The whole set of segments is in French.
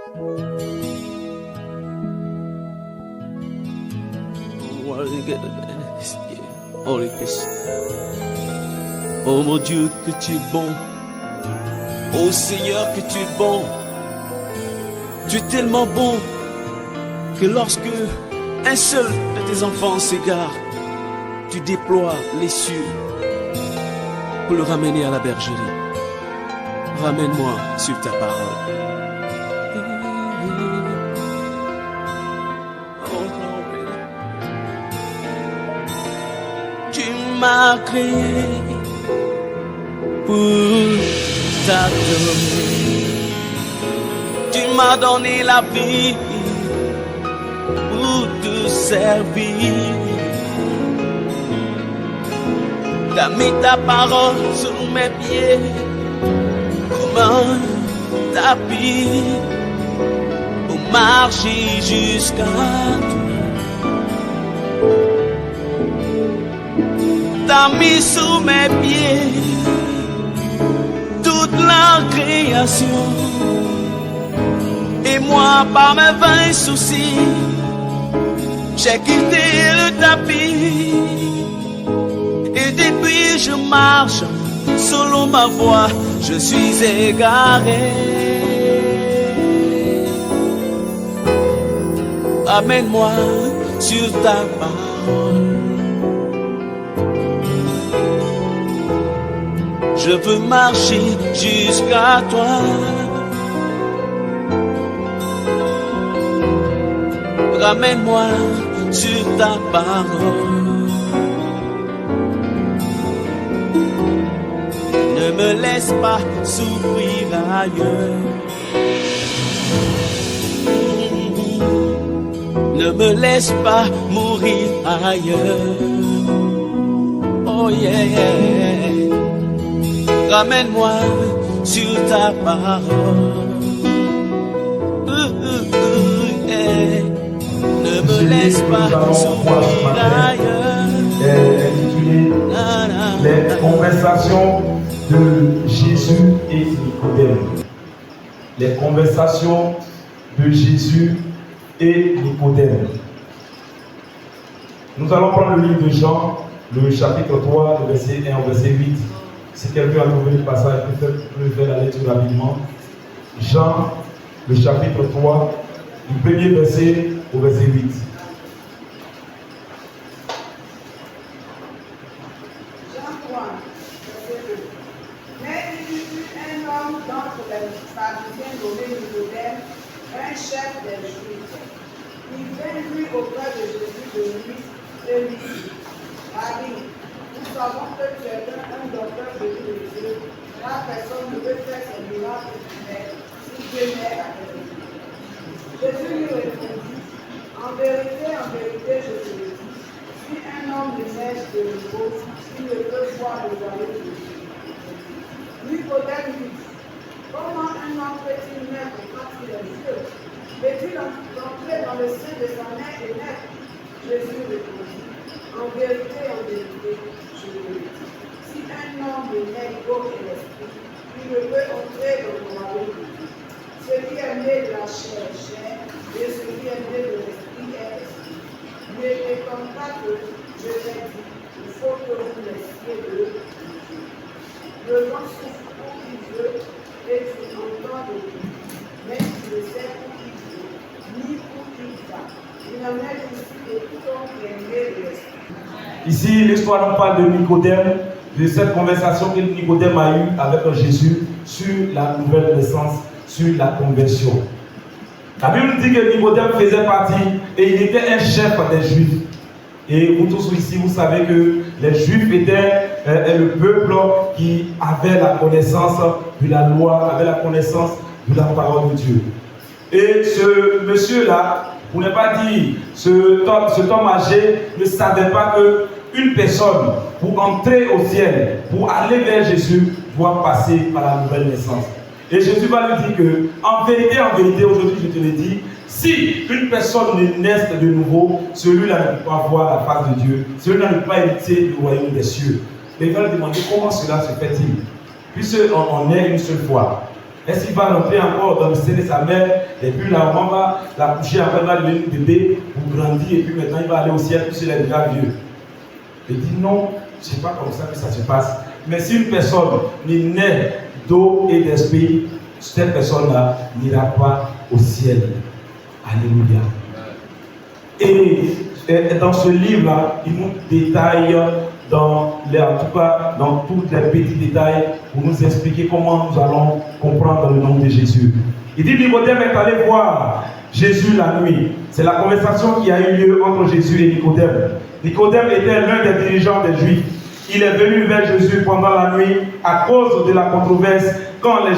Oh mon Dieu, que tu es bon. Oh Seigneur, que tu es bon. Tu es tellement bon que lorsque un seul de tes enfants s'égare, tu déploies les cieux pour le ramener à la bergerie. Ramène-moi sur ta parole. Tu m'as créé pour t'adorer. Tu m'as donné la vie pour te servir. T'as mis ta parole sur mes pieds comme un tapis pour marcher jusqu'à toi. T'as mis sous mes pieds toute la création. Et moi, par mes vains soucis, j'ai quitté le tapis. Et depuis je marche selon ma voie, je suis égaré. Amène-moi sur ta parole. Je veux marcher jusqu'à toi. Ramène-moi sur ta parole. Ne me laisse pas souffrir ailleurs. Ne me laisse pas mourir ailleurs. Oh yeah. Ramène-moi sur ta parole. Yeah. Ne me laisse pas souffrir ailleurs. Intitulé Les conversations de Jésus et Nicodème. Les conversations de Jésus et Nicodème. Nous allons prendre le livre de Jean, le chapitre 3, le verset 1 au verset 8. Si quelqu'un a trouvé le passage, peut faire la lecture rapidement. Jean, le chapitre 3, du premier verset au verset 8. Jean 3, verset 2. Mais il y eut un homme d'entre les pharisiens nommé Nicodème, un chef des Juifs. Il vint lui auprès de Jésus de nuit et lui dit: Rabbi, nous savons que tu es un docteur venu de Dieu, car personne ne peut faire ces miracles que tu fais si Dieu n'est avec lui. Jésus lui répondit: en vérité, je te le dis, si un homme ne naît de nouveau, il ne peut voir le royaume de Dieu. Nicodème lui dit: comment un homme peut-il naître quand il est vieux? Peut-il entrer dans le sein de sa mère et naître? Jésus répondit: en vérité, je te le dis. Si un homme ne naît d'eau et l'esprit, il ne peut entrer dans le royaume de Dieu. Ce qui est né de la chair est chair, et ce qui est né de l'esprit est esprit. Ne t'étonne pas que je t'ai dit, il faut que vous laissiez de Dieu. Le vent souffle où il veut, et tu entends de lui, mais tu ne sais où il veut, ni où il va. Il en est ici de tout homme qui est né de l'esprit. Ici, l'histoire nous parle de Nicodème, de cette conversation que Nicodème a eue avec Jésus sur la nouvelle naissance, sur la conversion. La Bible dit que Nicodème faisait partie et il était un chef des Juifs. Et vous tous ici, vous savez que les Juifs étaient le peuple qui avait la connaissance de la loi, avait la connaissance de la parole de Dieu. Et ce monsieur-là, pour ne pas dire cet homme âgé, ne savait pas qu'une personne, pour entrer au ciel, pour aller vers Jésus, doit passer par la nouvelle naissance. Et Jésus va lui dire que, en vérité, aujourd'hui, je te le dis, si une personne ne naît de nouveau, celui-là ne peut pas voir la face de Dieu, celui-là ne peut pas hériter du royaume des cieux. Mais il va lui demander comment cela se fait-il, puisqu'on est une seule fois. Est-ce qu'il va rentrer encore dans le sein de sa mère, et puis la maman va la coucher, après il va devenir bébé, pour grandir, et puis maintenant il va aller au ciel, puis il est déjà vieux. Il dit non, ce n'est pas comme ça que ça se passe. Mais si une personne n'est née d'eau et d'esprit, cette personne-là n'ira pas au ciel. Alléluia. Et dans ce livre-là, il nous détaille en tout cas dans tous les petits détails pour nous expliquer comment nous allons comprendre le nom de Jésus. Il dit Nicodème est allé voir Jésus la nuit. C'est la conversation qui a eu lieu entre Jésus et Nicodème. Nicodème était l'un des dirigeants des Juifs. Il est venu vers Jésus pendant la nuit à cause de la controverse que les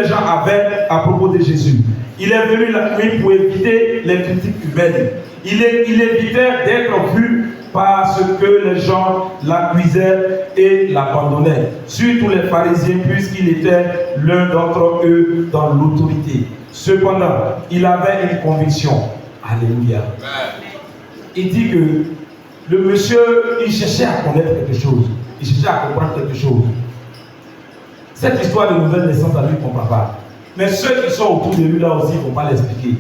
gens avaient à propos de Jésus. Il est venu la nuit pour éviter les critiques humaines. Il évitait d'être vu parce que les gens l'accusaient et l'abandonnaient. Surtout les pharisiens, puisqu'il était l'un d'entre eux dans l'autorité. Cependant, il avait une conviction. Alléluia. Il dit que le monsieur, il cherchait à connaître quelque chose. Il cherchait à comprendre quelque chose. Cette histoire de nouvelle naissance, à lui, il ne comprend pas. Mais ceux qui sont autour de lui, là aussi, ils ne vont pas l'expliquer.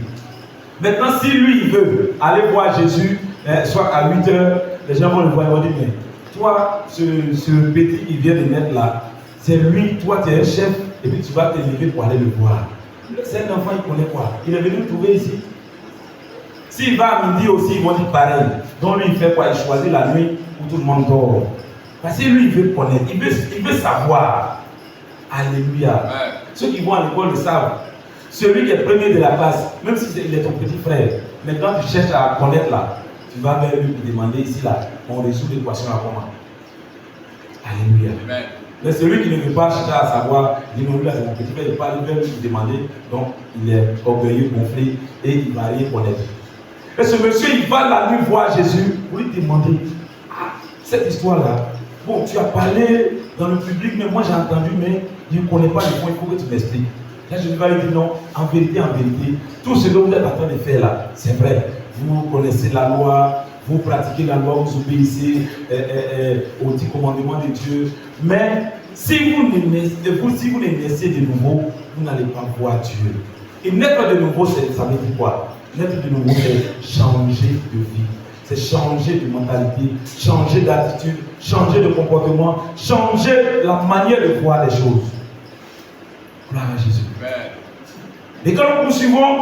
Maintenant, si lui, il veut aller voir Jésus, soit à 8 heures, les gens vont le voir et vont dire, mais toi, ce petit qui vient de naître là, c'est lui, toi, tu es un chef, et puis tu vas te lever pour aller le voir. C'est un enfant, il connaît quoi? Il est venu me trouver ici. S'il va à midi aussi, ils vont dire pareil. Donc lui, il fait quoi? Il choisit la nuit où tout le monde dort. Parce que lui, il veut connaître, il veut savoir. Alléluia. Ceux qui vont à l'école le savent. Celui qui est premier de la classe, même si il est ton petit frère, mais quand tu cherches à connaître là, tu vas vers lui et demander ici là, on résout l'équation à comment. Alléluia. Amen. Mais celui qui ne veut pas chercher à savoir, il dit non, là c'est mon petit frère, il parle, il va lui demander, donc il est orgueilleux, gonflé, et il ne va rien connaître. Et ce monsieur, il va la nuit voir Jésus pour lui demander, ah, cette histoire-là, bon, tu as parlé dans le public, mais moi j'ai entendu, mais je ne connais pas le point, il faut que tu m'expliques. Là, je vais lui dire non, en vérité, tout ce que vous êtes en train de faire là, c'est vrai. Vous connaissez la loi, vous pratiquez la loi, vous obéissez aux 10 commandements de Dieu. Mais si vous ne naissez de nouveau, vous n'allez pas voir Dieu. Et naître de nouveau, ça veut dire quoi? Naître de nouveau, c'est changer de vie. C'est changer de mentalité, changer d'attitude, changer de comportement, changer la manière de voir les choses. Gloire à Jésus. Et quand nous poursuivons,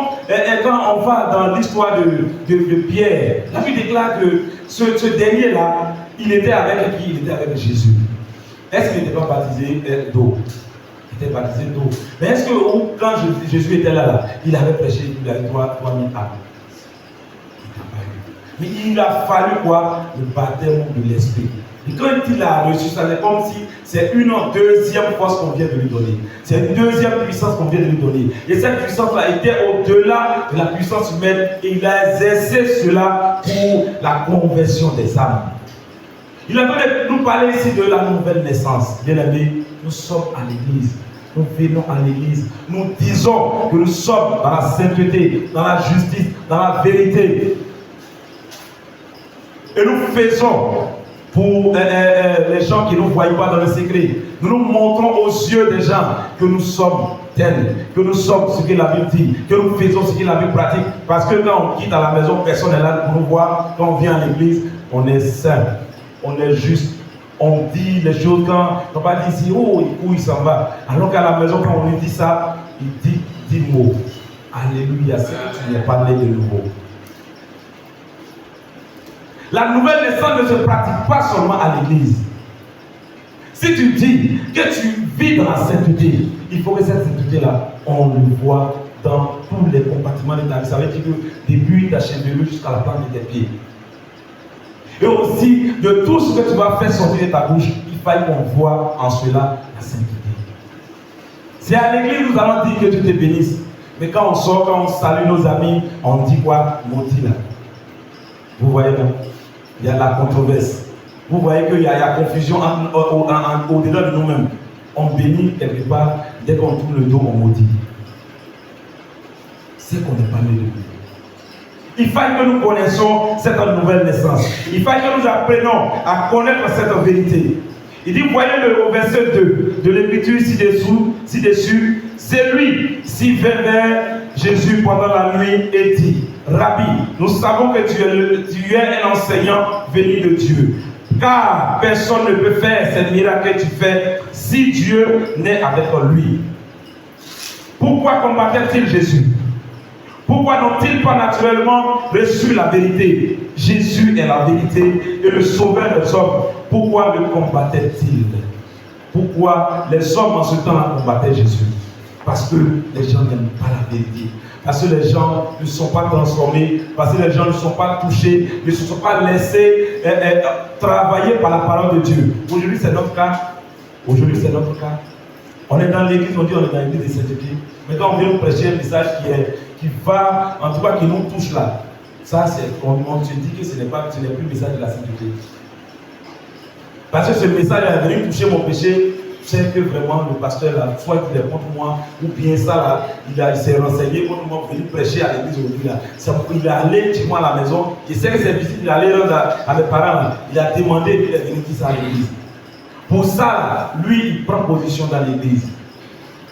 quand on va dans l'histoire de Pierre, la Bible déclare que ce dernier-là, il était avec qui? Il était avec Jésus. Est-ce qu'il n'était pas baptisé d'eau? Il était baptisé d'eau. Mais est-ce que quand Jésus était là, il avait prêché, il avait 3000 âmes? Mais il a fallu quoi? Le baptême de l'esprit. Et quand il a reçu ça, c'est comme si c'est une deuxième force qu'on vient de lui donner. C'est une deuxième puissance qu'on vient de lui donner. Et cette puissance-là était au-delà de la puissance humaine. Et il a exercé cela pour la conversion des âmes. Il a voulu nous parler ici de la nouvelle naissance. Bien aimés, nous sommes à l'église. Nous venons à l'église. Nous disons que nous sommes dans la sainteté, dans la justice, dans la vérité. Et nous faisons pour les gens qui ne nous voient pas dans le secret. Nous nous montrons aux yeux des gens que nous sommes tels, que nous sommes ce que la Bible dit, que nous faisons ce que la Bible pratique. Parce que quand on quitte à la maison, personne n'est là pour nous voir. Quand on vient à l'église, on est saint, on est juste. On dit les choses quand on va dire ici, oh, où il s'en va. Alors qu'à la maison, quand on lui dit ça, il dit 10 mots. Alléluia, c'est que tu n'es pas né de nouveau. La nouvelle naissance ne se pratique pas seulement à l'église. Si tu dis que tu vis dans la sainteté, il faut que cette sainteté-là, on le voit dans tous les compartiments de ta vie. Ça veut dire que depuis ta chevelure jusqu'à la plante de tes pieds. Et aussi, de tout ce que tu vas faire sortir de ta bouche, il faille qu'on voit en cela la sainteté. C'est à l'église que nous allons dire que Dieu te bénisse. Mais quand on sort, quand on salue nos amis, on dit quoi? Maudit là. Vous voyez non? Il y a la controverse. Vous voyez qu'il y a confusion au-delà de nous-mêmes. On bénit quelque part, dès qu'on tourne le dos, on maudit. C'est qu'on n'est pas né de Dieu. Il faut que nous connaissions cette nouvelle naissance. Il faut que nous apprenions à connaître cette vérité. Il dit, voyez-le au verset 2 de l'Écriture ci-dessus, c'est lui s'y vint vers Jésus pendant la nuit et dit, Rabbi, nous savons que tu es un enseignant venu de Dieu, car personne ne peut faire ces miracles que tu fais si Dieu n'est avec lui. Pourquoi combattait-il Jésus? Pourquoi n'ont-ils pas naturellement reçu la vérité? Jésus est la vérité et le sauveur des hommes. Pourquoi le combattait-il? Pourquoi les hommes en ce temps combattaient Jésus? Parce que les gens n'aiment pas la vérité. Parce que les gens ne sont pas transformés. Parce que les gens ne sont pas touchés. Ne se sont pas laissés travailler par la parole de Dieu. Aujourd'hui, c'est notre cas. Aujourd'hui, c'est notre cas. On est dans l'église, on dit on est dans l'église de Saint-Étienne. Mais quand on vient nous prêcher un message qui va, en tout cas qui nous touche là, ça c'est, on se dit que ce n'est plus le message de la sainteté. Parce que ce message est venu toucher mon péché, c'est que vraiment le pasteur là, soit il est contre moi, ou bien ça là, il s'est renseigné contre moi pour venir prêcher à l'église aujourd'hui là. Il est allé chez moi à la maison, il sait que c'est visite, il est allé rendre à mes parents là. Il a demandé et puis il est venu dire ça à l'église. Pour ça, lui, il prend position dans l'église.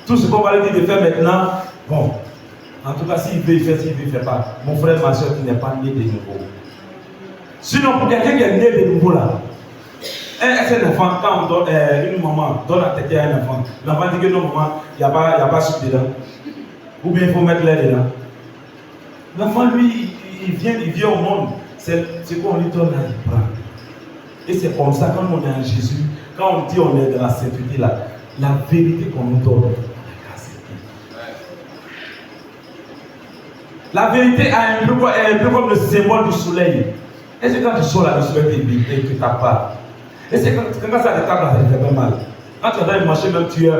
Tout ce qu'on va lui dire de faire maintenant, bon, en tout cas, s'il veut, il fait, s'il veut, il ne fait pas. Mon frère, ma soeur qui n'est pas né de nouveau. Sinon, pour quelqu'un qui est né de nouveau là, un enfant, quand une maman donne la tête à un enfant, l'enfant dit que non, maman, il n'y a pas soupe dedans. Ou bien il faut mettre l'air dedans. L'enfant, lui, il vient au monde. C'est ce qu'on lui donne là, il prend. Et c'est comme ça, quand on est en Jésus, quand on dit on est dans la sainteté là, la vérité qu'on nous donne, on est accepté. La vérité a un peu comme le symbole du soleil. Et c'est quand tu sors là, le soleil t'ébite et que tu tapes pas. Et c'est quand ça te tape là, ça te fait pas mal. Quand tu es dans le marché, même tu es,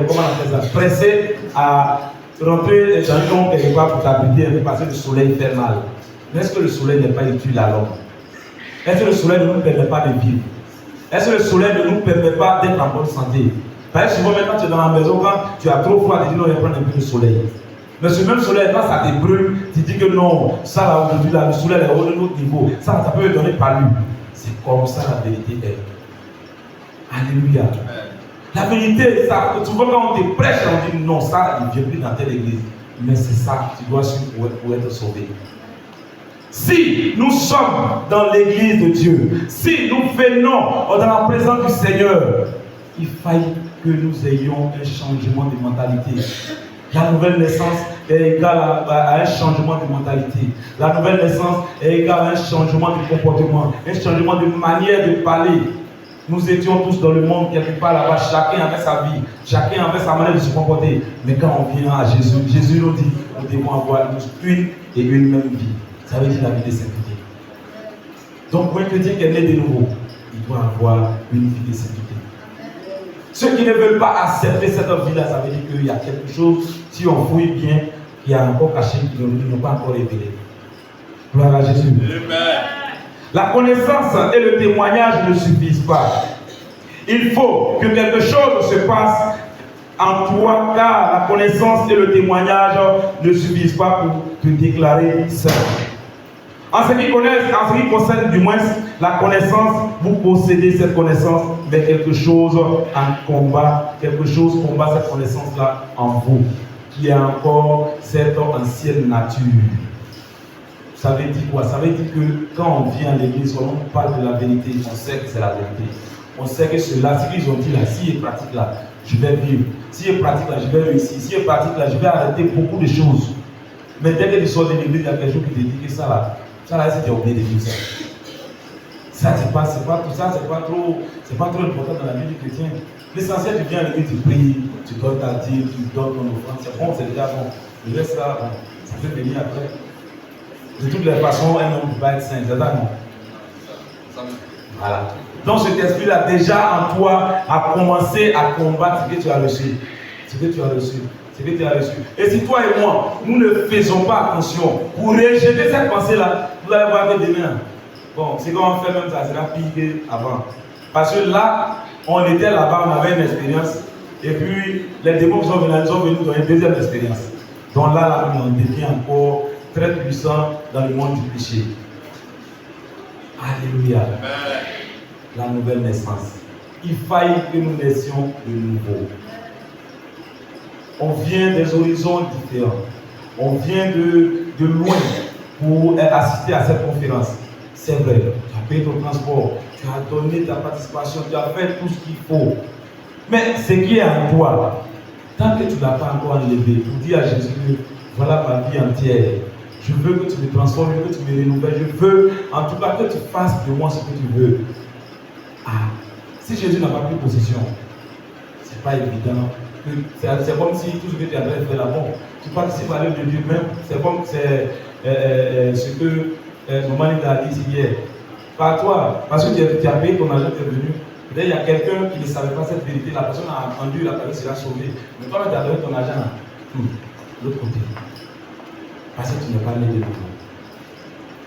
comment on appelle ça, pressé à rentrer dans une ombre quelque part pour t'habiter parce que le soleil fait mal. Mais est-ce que le soleil n'est pas utile à l'homme? Est-ce que le soleil ne nous permet pas de vivre? Est-ce que le soleil ne nous permet pas d'être en bonne santé? Parce que souvent, maintenant, tu es dans la maison, quand tu as trop froid, tu dis non, je vais prendre un peu de soleil. Mais ce même soleil, quand ça te brûle, tu dis que non, ça là aujourd'hui, là, le soleil est au autre niveau. Ça peut me donner pas lui. C'est comme ça la vérité est. Alléluia. La vérité, ça, souvent quand on te prêche, on dit non, ça, il ne vient plus dans telle église. Mais c'est ça, tu dois suivre pour être sauvé. Si nous sommes dans l'église de Dieu, si nous venons dans la présence du Seigneur, il faille que nous ayons un changement de mentalité. La nouvelle naissance est égale à un changement de mentalité. La nouvelle naissance est égale à un changement de comportement, un changement de manière de parler. Nous étions tous dans le monde, quelque part là-bas, chacun avait sa vie, chacun avait sa manière de se comporter. Mais quand on vient à Jésus, Jésus nous dit, nous devons avoir une et une même vie. Ça veut dire la vie de sainteté. Donc, pour un chrétien qui est né de nouveau, il doit avoir une vie de sainteté. Ceux qui ne veulent pas accepter cette vie-là, ça veut dire qu'il y a quelque chose, si on fouille bien, qui a encore caché, qui n'ont pas encore révélé. Gloire à Jésus. Amen. La connaissance et le témoignage ne suffisent pas. Il faut que quelque chose se passe en toi, car la connaissance et le témoignage ne suffisent pas pour te déclarer saint. En ce qui concerne du moins la connaissance, vous possédez cette connaissance, mais quelque chose en combat, quelque chose combat cette connaissance-là en vous, qui est encore cette ancienne nature. Ça veut dire quoi? Ça veut dire que quand on vient à l'église, on parle de la vérité, on sait que c'est la vérité. On sait que cela, ce qu'ils ont dit là, s'il est pratique là, je vais vivre. S'il est pratique là, je vais réussir. S'il est pratique là, je vais arrêter beaucoup de choses. Mais dès que tu sors de l'église, il y a quelque chose qui te dit que ça là, c'est oublié de vivre ça. Ça, c'est pas trop important dans la vie du chrétien. L'essentiel, tu viens à l'église, tu pries, tu donnes ta dîme, tu donnes ton offrande. C'est bon, c'est déjà bon. Le reste là, bon, ça peut venir après. De toutes les façons, un homme ne peut pas être saint, c'est ça, non? Voilà. Donc cet esprit-là, déjà en toi, a commencé à combattre ce que tu as reçu. Ce que tu as reçu. Ce que tu as reçu. Et si toi et moi, nous ne faisons pas attention pour rejeter cette pensée-là, vous allez voir que demain, bon, c'est comme on fait même ça, sera pire qu'avant. Parce que là, on était là-bas, on avait une expérience, et puis les démons qui sont venus nous donner une deuxième expérience. Donc là, on devient encore très puissant dans le monde du péché. Alléluia. La nouvelle naissance. il faille que nous naissions de nouveau. On vient des horizons différents. On vient de loin pour assister à cette conférence. C'est vrai, tu as payé ton transport, tu as donné ta participation, tu as fait tout ce qu'il faut. Mais ce qui est en toi, tant que tu ne l'as pas encore enlevé, pour dire à Jésus, voilà ma vie entière. Je veux que tu me transformes, je veux que tu me renouvelles, je veux en tout cas que tu fasses de moi ce que tu veux. Ah, si Jésus n'a pas pris possession, ce n'est pas évident. C'est comme si tout ce que tu as fait là, bon, tu participes à l'œuvre de Dieu même, c'est comme ce que maman a dit hier. Pas toi, parce que tu as payé ton argent, tu es venu. Peut-être il y a quelqu'un qui ne savait pas cette vérité, la personne a entendu, la personne sera sauvée. Mais toi, tu as donné ton argent là. L'autre côté. Parce que tu n'es pas né de nouveau.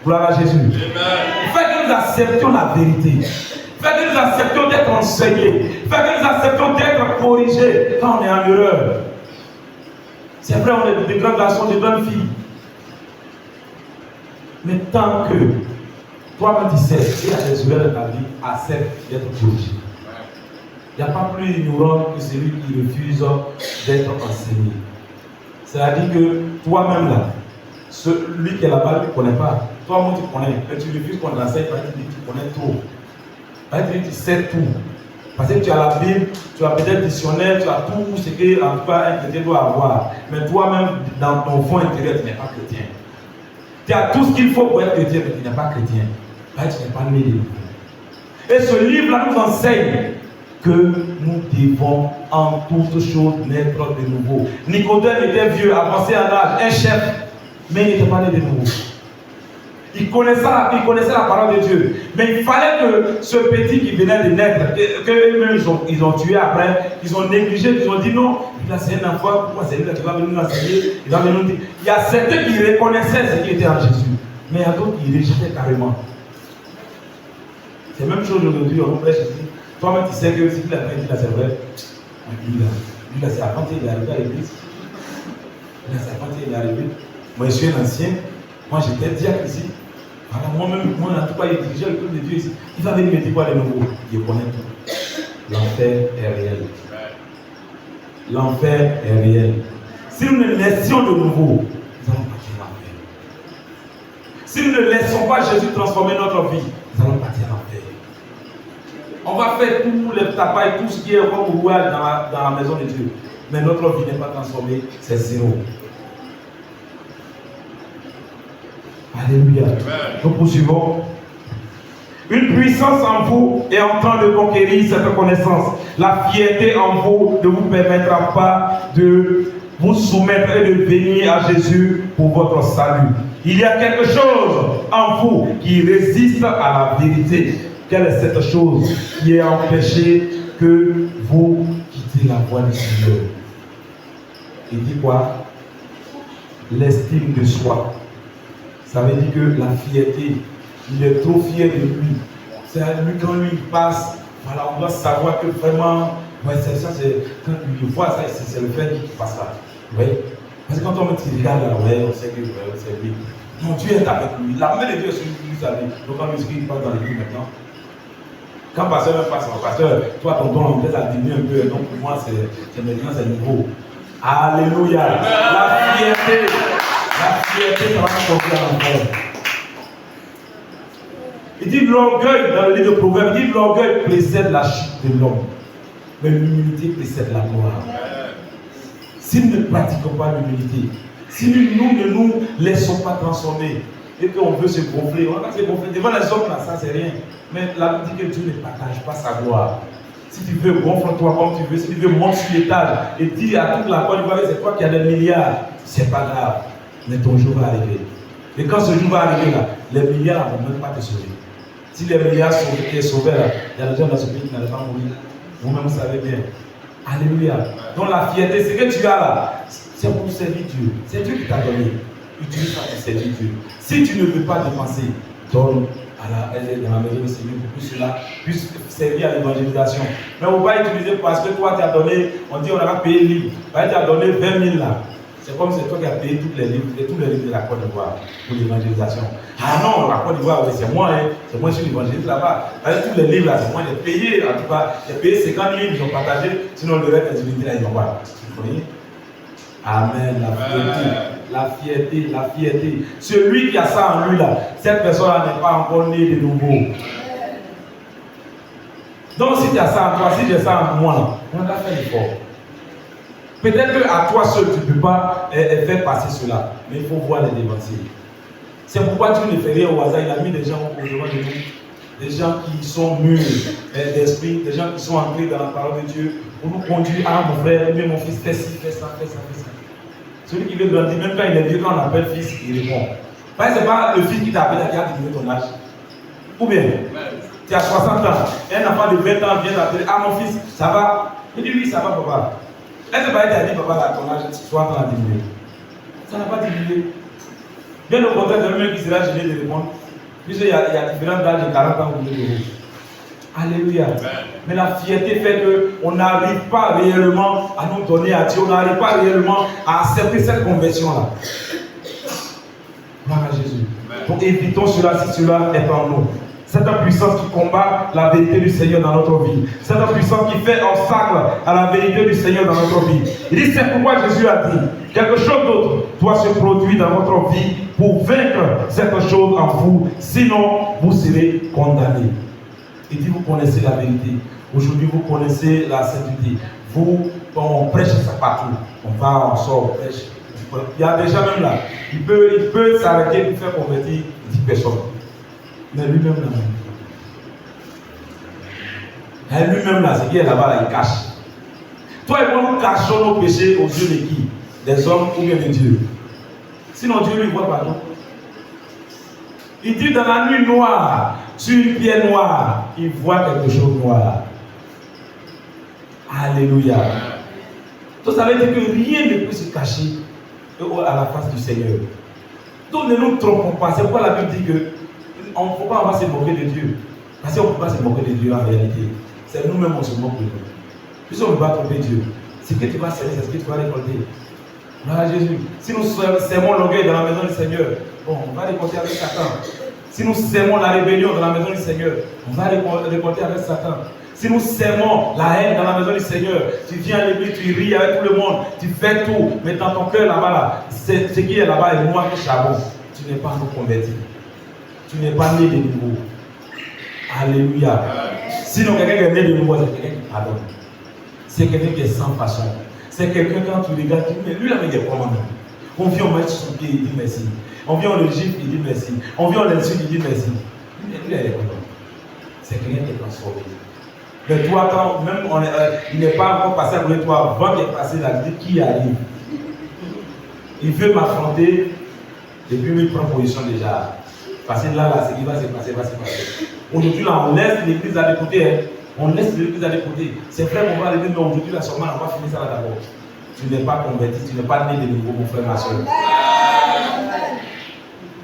Gloire à Jésus. Faites que nous acceptions la vérité. Faites que nous acceptions d'être enseignés. Faites que nous acceptions d'être corrigés quand on est en erreur. C'est vrai, on est de grands garçons, de grandes filles. Mais tant que toi-même tu sais qu'il y a des erreurs de ta vie, accepte d'être corrigé. Il n'y a pas plus ignorant que celui qui refuse d'être enseigné. C'est-à-dire que toi-même là, celui qui est là-bas, tu ne connais pas. Toi-même tu connais, mais tu refuses qu'on t'enseigne parce que tu dis que tu connais trop. Parce que tu sais tout. Parce que tu as la Bible, tu as peut-être le dictionnaire, tu as tout ce qu'en tout cas un chrétien doit avoir. Mais toi-même, dans ton fond intérieur, tu n'es pas chrétien. Tu as tout ce qu'il faut pour être chrétien, mais tu n'es pas chrétien. Parce que tu n'es pas né de nouveau. Et ce livre-là nous enseigne que nous devons en toutes choses naître de nouveau. Nicodème était vieux, avancé en âge, un chef, mais il n'était pas né de nouveau. Il connaissait la parole de Dieu. Mais il fallait que ce petit qui venait de naître, qu'eux-mêmes ils ont tué après, ils ont négligé, ils ont dit non, là c'est un enfant, pourquoi c'est lui qui va venir nous enseigner, il va venir nous dire. Il y a certains qui reconnaissaient ce qui était en Jésus, mais il y a d'autres qui rejetaient carrément. C'est la même chose aujourd'hui, on prêche ici. Toi-même tu sais que si tu l'as dit là c'est vrai, lui là c'est avant qu'il est arrivé à l'église. Lui là c'est avant qu'il est arrivé. Moi je suis un ancien, moi j'étais diacre ici. Voilà, moi-même, moi en tout cas, il dirigeait le peuple de Dieu ici. Il va venir me dire quoi de nouveau? Il connaît tout. L'enfer est réel. L'enfer est réel. Si nous ne laissions de nouveau, nous allons partir l'enfer. Si nous ne laissons pas Jésus transformer notre vie, nous allons partir l'enfer. On va faire tous les tapas et tout ce qui est comme rouage dans la maison de Dieu. Mais notre vie n'est pas transformée, c'est zéro. Alléluia. Nous poursuivons. Une puissance en vous est en train de conquérir cette connaissance. La fierté en vous ne vous permettra pas de vous soumettre et de venir à Jésus pour votre salut. Il y a quelque chose en vous qui résiste à la vérité. Quelle est cette chose qui a empêché que vous quittez la voie du Seigneur? Il dit quoi? L'estime de soi. Ça veut dire que la fierté, il est trop fier de lui. C'est à lui quand lui passe, voilà, on doit savoir que vraiment, ouais, c'est ça, c'est quand il voit ça, c'est le fait qui passe là. Ouais. Parce que quand on me regarde là, ouais, on sait que ouais, c'est lui. Non, Dieu est avec lui. La main de Dieu est sur lui, sa vie. Donc quand il passe dans l'église maintenant, quand pasteur me passe, pasteur, toi ton don, on peut diminuer un peu. Donc pour moi, c'est maintenant, c'est nouveau. Alléluia. La fierté. La fierté, ça va nous conduire à l'enfer. Il dit l'orgueil, dans le livre de Proverbes, il dit l'orgueil précède la chute de l'homme. Mais l'humilité précède la gloire. Si nous ne pratiquons pas l'humilité, si nous ne nous laissons pas transformer et qu'on veut se gonfler, on va se gonfler. Devant les hommes, là, ça c'est rien. Mais la Bible dit que Dieu ne partage pas sa gloire. Si tu veux, gonfle-toi comme tu veux. Si tu veux, monte sur l'étage et dis à toute la Côte d'Ivoire, c'est toi qui as des milliards. C'est pas grave. Mais ton jour va arriver. Et quand ce jour va arriver là, les milliards ne vont même pas te sauver. Si les milliards sont sauvés là, il y a des gens dans ce pays qui n'allaient pas mourir. Vous-même vous savez bien. Alléluia. Donc la fierté, ce que tu as là, c'est pour servir Dieu. C'est Dieu qui t'a donné. Utilise ça pour servir Dieu. Si tu ne veux pas dépenser, donne dans la maison de Seigneur pour que cela puisse servir à l'évangélisation. Mais on va utiliser parce que toi tu as donné, on dit on a payé libre. Tu as donné 20 000 là. C'est comme si c'est toi qui as payé tous les livres de la Côte d'Ivoire pour l'évangélisation. Ah non, la Côte d'Ivoire, oui, c'est moi, hein. C'est moi qui suis l'évangéliste là-bas. Tous les livres là, c'est moi, j'ai payé, en tout cas, j'ai payé 50 000, ils ont partagé, sinon le reste des unités là, ils n'ont pas. Vous voyez? Amen, la fierté. Celui qui a ça en lui là, cette personne-là n'est pas encore née de nouveau. Donc si tu as ça en toi, si j'ai ça en moi, là, on a fait l'effort. Peut-être qu'à toi seul, tu ne peux pas faire passer cela, mais il faut voir les dévanciers. C'est pourquoi Dieu ne fait rien au hasard. Il a mis des gens au devant de nous, des gens qui sont mûrs d'esprit, des gens qui sont ancrés dans la parole de Dieu, pour nous conduire à mon frère, mais mon fils, fais ci, fais ça. Celui qui veut grandir, même quand il est vieux, quand on l'appelle fils, il répond. Parce que ce n'est pas le fils qui t'appelle qui a diminué ton âge. Ou bien, tu as 60 ans, un enfant de 20 ans vient t'appeler, ah mon fils, ça va? Il dit oui, ça va papa. Est-ce que tu as dit papa, là, ton âge, 60 ans a diminué? Ça n'a pas diminué. Bien au contraire, c'est le même qui sera gêné de répondre. Puisqu'il y a différents âges de 40 ans ou de vous. Alléluia. Mais la fierté fait qu'on n'arrive pas réellement à nous donner à Dieu, on n'arrive pas réellement à accepter cette conversion-là. Gloire à Jésus. Donc évitons cela si cela est en nous. Cette puissance qui combat la vérité du Seigneur dans notre vie. Cette puissance qui fait obstacle à la vérité du Seigneur dans notre vie. Il dit, c'est pourquoi Jésus a dit, quelque chose d'autre doit se produire dans votre vie pour vaincre cette chose en vous. Sinon, vous serez condamnés. Il dit, vous connaissez la vérité. Aujourd'hui, vous connaissez la sainteté. Vous, on prêche ça partout. On sort, on prêche. Il y a des gens même là. Il peut s'arrêter pour faire convertir 10 personnes. Mais lui-même là. Lui-même là, c'est qui est là-bas, là, il cache. Toi et moi, nous cachons nos péchés aux yeux de qui? Des hommes ou bien de Dieu. Sinon, Dieu lui voit partout. Il dit dans la nuit noire, sur une pierre noire, il voit quelque chose noir. Alléluia. Donc ça veut dire que rien ne peut se cacher à la face du Seigneur. Donc ne nous trompons pas. C'est pourquoi la Bible dit que on ne faut pas avoir se moquer de Dieu. Parce qu'on ne peut pas se moquer de Dieu en réalité. C'est nous-mêmes on se moque de nous. Puisqu'on ne peut pas tromper Dieu. Ce que tu vas semer, c'est ce que tu vas récolter. Voilà Jésus. Si nous sèmons l'orgueil dans la maison du Seigneur, bon, on va récolter avec Satan. Si nous sèmons la rébellion dans la maison du Seigneur, on va récolter avec Satan. Si nous sèmons la haine dans la maison du Seigneur, tu viens à l'église, tu ris avec tout le monde, tu fais tout, mais dans ton cœur là-bas, là, ce qui est là-bas est noir que charbon. Tu n'es pas encore converti. Tu n'es pas né de nouveau. Alléluia. Sinon, quelqu'un qui est né de nouveau, c'est quelqu'un qui pardonne. C'est quelqu'un qui est sans façon. C'est quelqu'un quand tu regardes, tu dis, mais lui là, il est comment même? On vient, on met sur son pied, il dit merci. On vient, on le gifle, il dit merci. On vient, on l'insulte, il dit merci. Lui, il est content. C'est quelqu'un qui est transformé. Mais toi, quand même il n'est pas encore passé à côté de toi, avant qu'il est passé là, il dit qui arrive. Il veut m'affronter, et puis il prend position déjà. Parce que là, ce qui va se passer, va se passer. Aujourd'hui, là, on laisse l'église à l'écouter. Hein. On laisse l'église à l'écouter. C'est vrai qu'on va aller, mais aujourd'hui, là, sûrement, on va finir ça là d'abord. Tu n'es pas converti, tu n'es pas né de nouveau, mon frère, ma soeur.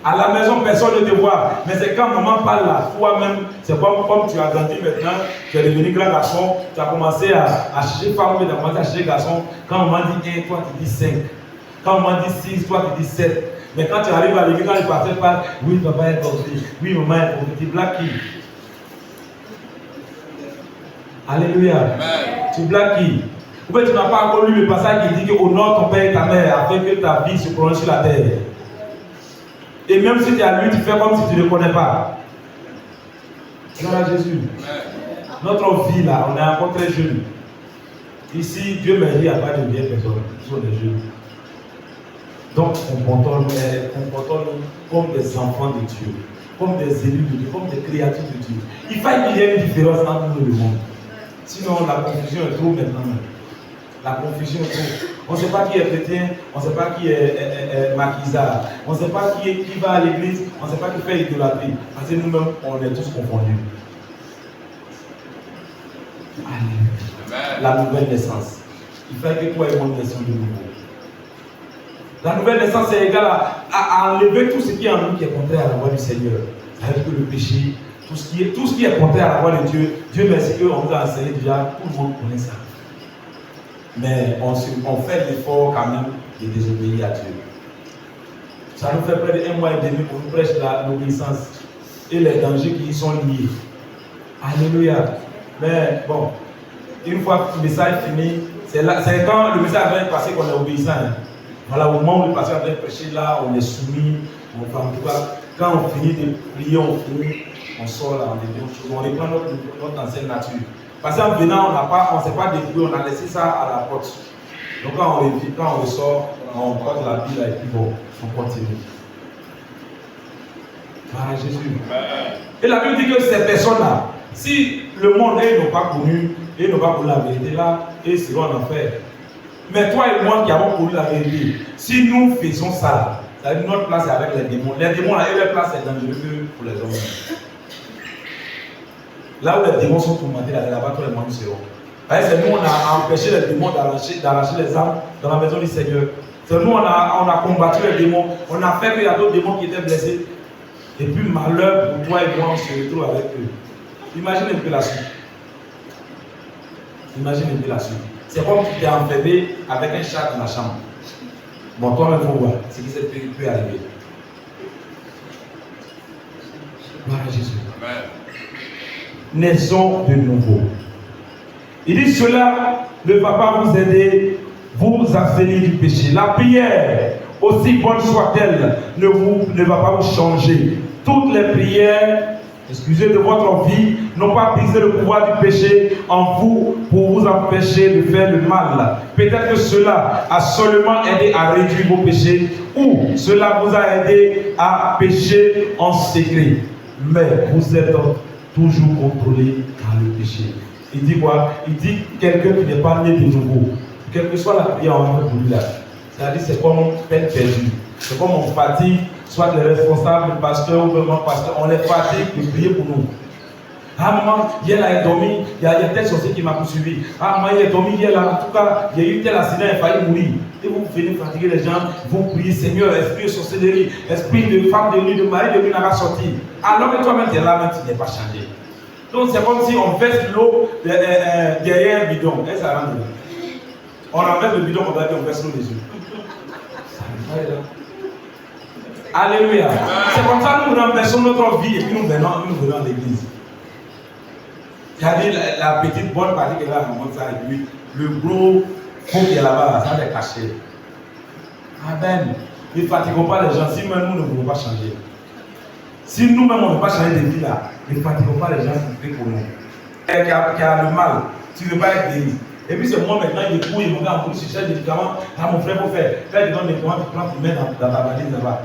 À la maison, personne ne te voit. Mais c'est quand maman parle là, toi-même, c'est comme tu as grandi maintenant, tu es devenu grand garçon, tu as commencé à chercher femme, tu as commencé à chercher garçon. Quand maman dit 1, toi tu dis 5. Quand maman dit 6, toi tu dis 7. Mais quand tu arrives à l'église, quand le pasteur parle, oui, papa est converti, oui, maman est converti, blagues qui? Alléluia. Amen. Tu blagues qui? Ou bien tu n'as pas encore lu le passage qui dit que honore ton père et ta mère afin que ta vie se prolonge sur la terre. Et même si tu as lu, tu fais comme si tu ne le connais pas. Gloire à Jésus. Notre vie là, on est encore très jeunes. Ici, Dieu m'a dit, il n'y a pas de vieilles personnes, ce sont des jeunes. Donc, comportons-nous comme des enfants de Dieu, comme des élus de Dieu, comme des créatures de Dieu. Il faut qu'il y ait une différence entre nous et le monde. Sinon, la confusion est trop maintenant. La confusion est trop. On ne sait pas qui est chrétien, on ne sait pas qui est maquisard, on ne sait pas qui va à l'église, on ne sait pas qui fait idolâtrie. Parce que nous-mêmes, on est tous confondus. Alléluia. La nouvelle naissance. Il faut que toi et moi nous naissions de nouveau. La nouvelle naissance est égale à enlever tout ce qui est en nous qui est contraire à la voie du Seigneur. Ça veut dire que le péché, tout ce qui est contraire à la voie de Dieu, Dieu merci qu'on nous a enseigné déjà, tout le monde connaît ça. mais on fait l'effort quand même de désobéir à Dieu. Ça nous fait près d'1 mois et demi pour nous prêcher l'obéissance et les dangers qui y sont liés. Alléluia. Mais bon, une fois que le message fini, c'est quand le message va être passé qu'on est obéissant. Hein. Voilà, au moment où le pasteur va prêcher là, on est soumis. Enfin, en tout cas, quand on finit de prier, on sort là, on reprend notre ancienne nature. Parce qu'en venant, on ne s'est pas débrouillé, on a laissé ça à la porte. Donc quand on ressort, on porte la Bible et puis bon, on continue. Voilà Jésus. Et la Bible dit que ces personnes-là, si le monde, ils n'ont pas connu, ils n'ont pas connu la vérité là, ils seront en enfer. Mais toi et moi qui avons connu la vérité, si nous faisons ça, ça veut dire notre place est avec les démons. Les démons là, et leur place est dangereuse pour les hommes. Là où les démons sont tourmentés, là-bas, tous les moyens seront. C'est nous, on a empêché les démons d'arracher les âmes dans la maison du Seigneur. C'est nous, on a combattu les démons. On a fait qu'il y a d'autres démons qui étaient blessés. Et puis, malheur pour toi et moi, on se retrouve avec eux. Imagine un peu la suite. Imagine un peu la suite. C'est comme si tu t'es enfermé avec un chat dans la chambre. Bon, toi-même, il faut voir ce qui peut arriver. Voilà Jésus. Amen. Naissons de nouveau. Il dit cela ne va pas vous aider, vous abstenir du péché. La prière, aussi bonne soit-elle, ne va pas vous changer. Toutes les prières, excusez de votre vie, n'ont pas brisé le pouvoir du péché en vous pour vous empêcher de faire le mal. Peut-être que cela a seulement aidé à réduire vos péchés ou cela vous a aidé à pécher en secret. Mais vous êtes toujours contrôlé par le péché. Il dit quoi? Il dit quelqu'un qui n'est pas né de nouveau. Quelle que soit la prière en pour lui là. C'est-à-dire c'est comme peine perdue. C'est comme on fatigue, soit les responsables, le pasteur ou vraiment pasteur, on les fatigue de prier pour nous. Ah maman, hier là, il a dormi, il y a tel sorcier qui m'a poursuivi. Ah maman, il a dormi hier là, en tout cas, il y a eu tel accident, il a failli mourir. Et vous venez fatiguer les gens, vous priez, Seigneur, esprit de sorcellerie, esprit de femme de nuit, de mari de nuit n'a pas sorti. Alors que toi-même, tu es là, même tu n'es pas changé. Donc c'est comme si on verse l'eau derrière un bidon. Et ça rentre là. On enlève le bidon, on va dire on verse l'eau dessus. Alléluia. C'est comme ça que nous renversons notre vie et puis nous venons à l'église. Regardez la petite bonne partie qui est là, on montre ça, et puis le gros faux qui est là-bas, ça va être caché. Amen. Ne fatiguons pas les gens si même nous ne voulons pas changer. Si nous-mêmes on ne veut pas changer de vie là, ne fatiguons pas les gens qui prient pour nous. Qui a le mal, tu ne veux pas être guéri. Et puis c'est moi maintenant, il est couille, mon gars, on cherche des médicaments. Ah mon frère, faut faire. Là, il donne des médicaments, tu prends, tu mets dans ta valise là-bas.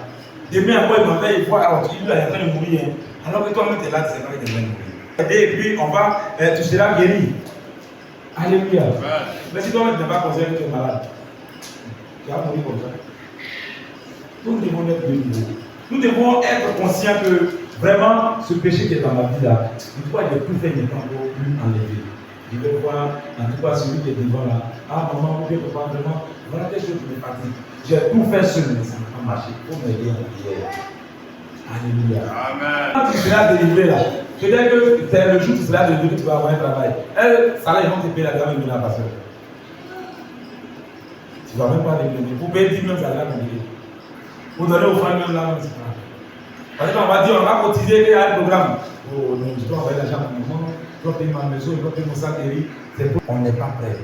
Demain, après, il m'appelle, il voit, alors il est en train de mourir. Alors que toi-même, tu es là, tu sais pas qu'il est en train de mourir. Et puis, tu seras guéri. Alléluia. Mais si toi-même, tu n'es pas considéré que tu es malade, tu vas mourir comme ça. Nous devons être de nouveau. Nous devons être conscients que vraiment, ce péché qui est dans ma vie là, une fois il est plus fait, il n'est pas encore plus enlevé. Je vais voir, en tout cas, celui qui est devant là. Ah, maman, vous pouvez pas vraiment. Voilà quelque chose qui me fatigue. J'ai tout fait seul, mais ça n'a pas marché. Il faut m'aider en prière. Alléluia. Amen. Quand tu seras délivré là, peut-être que c'est le jour où tu seras délivré que tu vas avoir un travail. Ça là, ils vont te payer la gamme de la passion. Tu ne vas même pas délivrer. Vous payez 10 000 salaires pour délivrer. Vous donnez aux femmes même là, c'est pas. Parce qu'on va dire, on va cotiser et il y a un programme. Oh non, je dois envoyer l'argent à mon maman, je dois payer ma maison, je dois payer mon salaire. C'est pour on n'est pas prêt.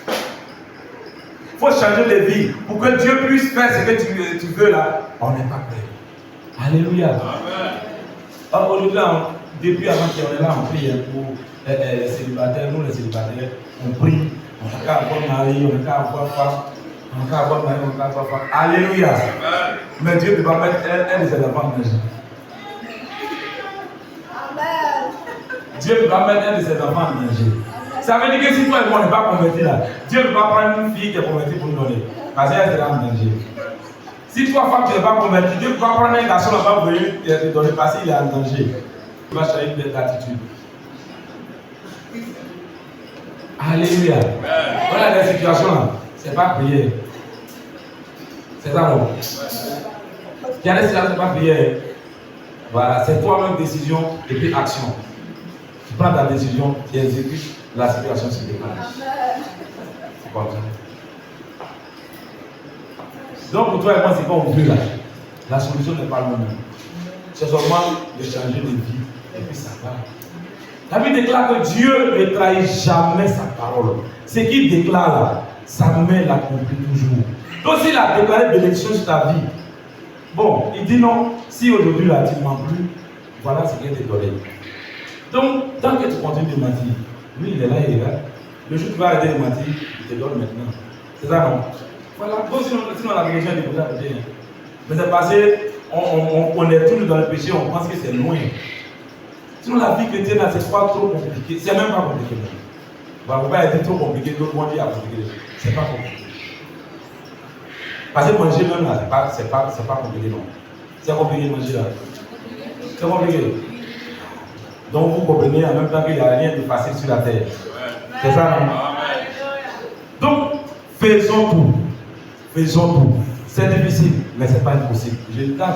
Il faut changer de vie pour que Dieu puisse faire ce que tu veux là. On n'est pas prêt. Alléluia. Amen. Alors aujourd'hui, depuis avant qu'on est là, on prie pour les célibataires. Nous les célibataires, on prie. On n'a qu'à avoir mari, on n'a qu'à avoir femme. On n'a qu'à avoir mari, on n'a qu'à avoir femme. Alléluia. Amen. Mais Dieu ne peut pas mettre un de ses enfants en danger. Dieu ne peut pas mettre un de ses enfants en danger. Ça veut dire que si toi et moi on n'est pas convertis là, Dieu ne peut pas prendre une fille qui est convertie pour nous donner. Parce qu'elle sera en danger. Si toi, femme, tu n'es pas converti, Dieu ne peut pas prendre un garçon là-bas pour venir te donner parce qu'il est en danger. Tu vas changer d'attitude. Alléluia. Voilà les situations là. Ce n'est pas prière. C'est ça non. Il y a des situations, ce n'est pas prière. Voilà, c'est toi-même décision et puis action. Tu prends ta décision, tu exécutes, la situation se déclenche. Continue. Donc pour toi et moi, c'est quand on veut là. La solution n'est pas le moment. C'est seulement de changer de vie. Et puis ça va. La Bible déclare que Dieu ne trahit jamais sa parole. Ce qu'il déclare là, sa main l'accomplit toujours. Donc s'il a déclaré bénédiction sur ta vie, bon, il dit non, si aujourd'hui là tu ne mens plus, voilà ce qu'il est déclaré. Donc, tant que tu continues de mentir, lui il est là, il est là. Le jour où tu vas arrêter de mentir, il te donne maintenant. C'est ça non? Voilà, bon, sinon la religion est déposée à côté. Mais c'est parce qu'on est toujours dans le péché, on pense que c'est loin. Sinon la vie chrétienne, c'est pas trop compliqué. C'est même pas compliqué. Bah, vous pouvez être trop compliqué, d'autres vont dire à compliqué. C'est pas compliqué. Parce que manger même là, c'est pas compliqué non. C'est compliqué de manger là. C'est compliqué. Donc vous comprenez en même temps qu'il n'y a rien de facile sur la terre. C'est ça non? Donc faisons tout. Faisons tout. C'est difficile, mais ce n'est pas impossible. Je dis toujours.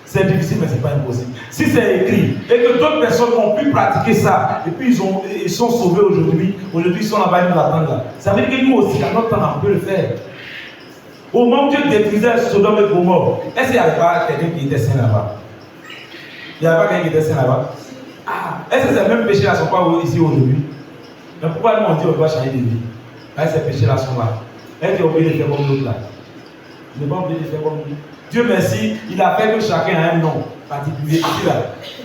C'est difficile, mais ce n'est pas impossible. Si c'est écrit et que d'autres personnes ont pu pratiquer ça, et puis ils sont sauvés aujourd'hui, ils sont là-bas, ils nous attendent là. Ça veut dire que nous aussi, à notre temps, on peut le faire. Au moment où Dieu détruisait Sodome et Gomorrhe, est-ce qu'il n'y avait pas quelqu'un qui était saint là-bas? Il n'y avait pas quelqu'un qui était saint là-bas? Ah, est-ce que ces mêmes péchés-là ne sont pas ici aujourd'hui? Mais pourquoi nous on dit qu'on doit changer de vie? Ces péchés-là sont là. Est-ce qu'il est obligé de faire comme l'autre là? Il n'est pas obligé de faire comme lui. Dieu merci, il a fait que chacun a un nom particulier. Ici là,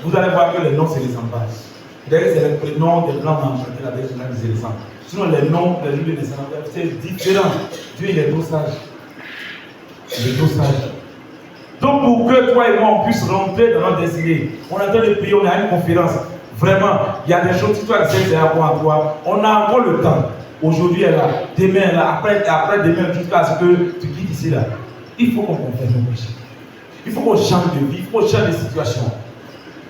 vous allez voir que les noms se ressemblent pas. D'ailleurs, c'est le prénom des blancs empruntés là, des gens qui se ressemblent. Sinon, les noms, les jours de naissance, c'est différent. Dieu, il est trop sage. Il est trop sage. Donc, pour que toi et moi, on puisse rentrer dans notre destinée, on est en train de prier, on est à une conférence. Vraiment, il y a des choses, si toi, c'est à voir à toi, on a encore le temps. Aujourd'hui, elle est là, demain, elle est là, après demain, jusqu'à ce que tu quittes ici là. Il faut qu'on confesse nos péchés. Il faut qu'on change de vie, il faut qu'on change de situation.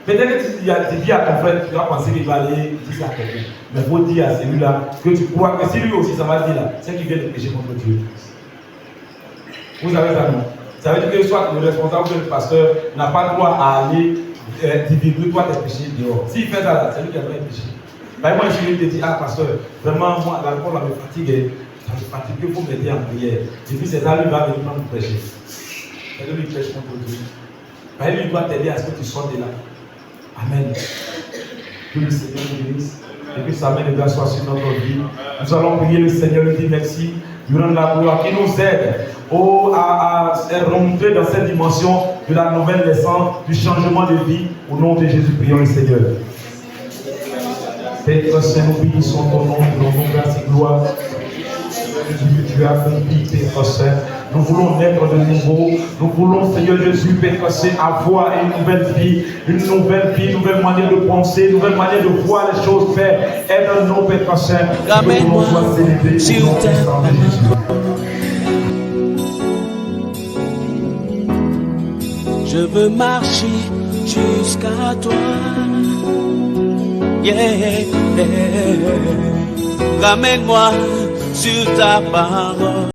Peut-être que tu dis à ton frère, tu vas penser qu'il va aller dire ça à quelqu'un. Mais il faut dire à celui-là que tu crois que si lui aussi ça va dire là, c'est qu'il vient de pécher contre Dieu. Vous savez ça non? Ça veut dire que soit le responsable ou le pasteur n'a pas le droit à aller divulguer toi tes péchés dehors. S'il fait ça là, c'est lui qui a fait un péché. Par exemple, moi, je lui dis, ah, pasteur, vraiment, moi, l'alcool, me fatigue. Ça me fatigue, il faut m'aider en prière. Et puis, c'est ça, lui va venir prendre le péché. Et lui, il pêche contre Dieu. Par exemple, il doit t'aider à ce que tu sortes de là. Amen. Que le Seigneur nous bénisse. Et que sa main de grâce soit sur notre vie. Nous allons prier le Seigneur, lui dire merci. Lui rendre la gloire, qui nous aide à rentrer dans cette dimension de la nouvelle naissance, du changement de vie. Au nom de Jésus, prions le Seigneur. Père Saint, nous bénissons ton nom, nous rendons grâce et gloire. Tu as accompli, Père Saint. Nous voulons naître de nouveau. Nous voulons, Seigneur Jésus, Père Saint, avoir une nouvelle vie, une nouvelle manière de penser, une nouvelle manière de voir les choses, Père. Aide-nous, Père Saint. Ramène-moi sur terre. Je veux marcher jusqu'à toi. Yeah. Ramène-moi sur ta parole.